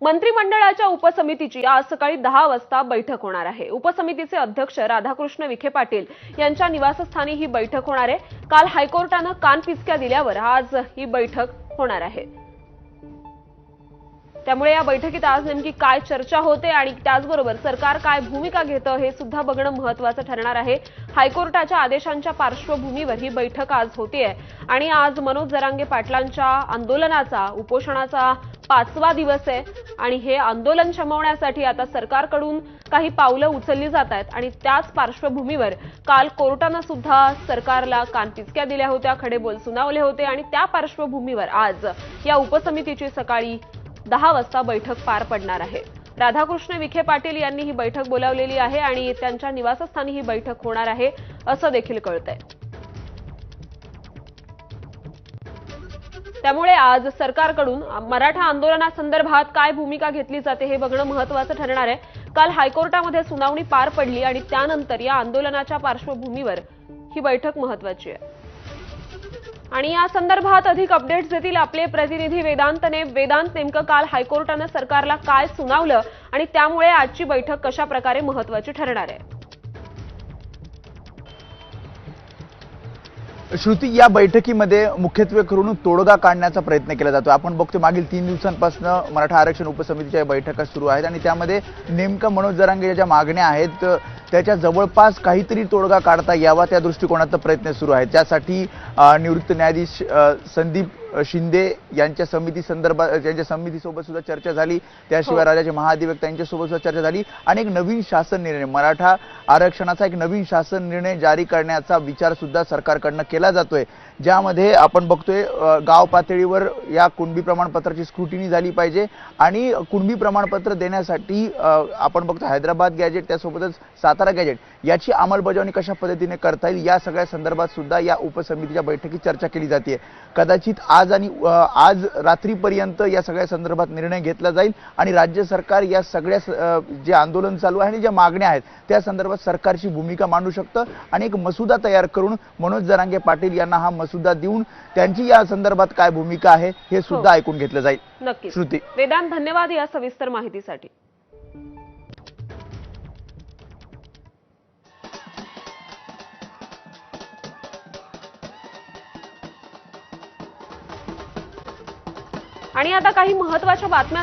मंत्रिमंडळाच्या उपसमितीची आज सकाळी 10 वाजता बैठक होणार आहे। उपसमितीचे अध्यक्ष राधाकृष्ण विखे पाटील यांच्या निवासस्थानी ही बैठक होणार आहे। काल हायकोर्टाने कानपिचक्या दिल्यावर आज ही बैठक होणार आहे। त्यामुळे या बैठकीत आज नेमकी काय चर्चा होते आणि त्याचबरोबर सरकार काय भूमिका घेतं हे सुद्धा बघणं महत्त्वाचं ठरणार आहे। हायकोर्टाच्या आदेशांच्या पार्श्वभूमीवर ही बैठक आज होतीये आणि आज मनोज जरांगे पाटलांच्या आंदोलनाचा उपोषणाचा 5वा दिवस आहे आणि हे आंदोलन शमवण्यासाठी आता सरकारकडून काही पावलं उचलली जात आहेत आणि त्याच पार्श्वभूमीवर काल कोर्टाने सुद्धा सरकारला कानपिचक्या दिल्या होत्या, खडेबोल सुनावले होते आणि त्या पार्श्वभूमीवर आज या उपसमितीची सकाळी 10 वाजता बैठक पार पडणार आहे। राधाकृष्ण विखे पाटील यांनी ही बैठक बोलावलेली आहे आणि त्यांच्या निवासस्थानी ही बैठक होणार आहे असं देखील कळतंय। त्यामुळे आज सरकारकडून मराठा आंदोलनासंदर्भात काय भूमिका घेतली जाते हे बघणं महत्त्वाचं ठरणार आहे। काल हायकोर्टामध्ये सुनावणी पार पडली आणि त्यानंतर या आंदोलनाच्या पार्श्वभूमीवर ही बैठक महत्त्वाची आहे आणि या संदर्भात अधिक अपडेट्स देतील आपले प्रतिनिधी वेदांत नेमकं काल हायकोर्टाने सरकारला काय सुनावलं आणि त्यामुळे आजची बैठक कशा प्रकारे महत्त्वाची ठरणार आहे। श्रुती, या बैठकीमध्ये मुख्यत्वे करून तोडगा काढण्याचा प्रयत्न केला जातो। आपण बघतो मागील 3 दिवसांपासून मराठा आरक्षण उपसमितीच्या बैठका सुरू आहेत आणि त्यामध्ये नेमकं मनोज जरांगे ज्या मागण्या आहेत त्याच्या जवळपास काहीतरी तोडगा काढता यावा त्या दृष्टिकोनाचा प्रयत्न सुरू आहे। त्यासाठी निवृत्त न्यायाधीश संदीप शिंदे यांच्या समितीसोबत सुद्धा चर्चा झाली। त्याशिवाय राज्याचे महाधिवक्ता यांच्यासोबत सुद्धा चर्चा झाली आणि एक नवीन शासन निर्णय, मराठा आरक्षणाचा एक नवीन शासन निर्णय जारी करण्याचा विचार सुद्धा सरकारकडून केला जातोय, ज्यामध्ये आपण बघतोय गाव पातळीवर या कुणबी प्रमाणपत्राची स्क्रुटिनी झाली पाहिजे आणि कुणबी प्रमाणपत्र देण्यासाठी आपण बघतो हैदराबाद गॅजेट त्यासोबतच सातारा गॅजेट याची अंमलबजावणी कशा पद्धतीने करता येईल या सगळ्या संदर्भात सुद्धा या उपसमितीच्या बैठकीत चर्चा केली जाते। कदाचित आज रात्रीपर्यंत या सगळ्या संदर्भात निर्णय घेतला जाईल आणि राज्य सरकार या सगळ्या जे आंदोलन चालू आहे आणि ज्या मागण्या आहेत त्या संदर्भात सरकारची भूमिका मांडू शकतं आणि एक मसुदा तयार करून मनोज जरांगे पाटील यांना हा मसुदा देऊन त्यांची या संदर्भात काय भूमिका आहे हे सुद्धा ऐकून घेतलं जाईल। नक्कीच श्रुती। वेदांत, धन्यवाद या सविस्तर माहितीसाठी। आणि आता काही महत्त्वाच्या बातम्या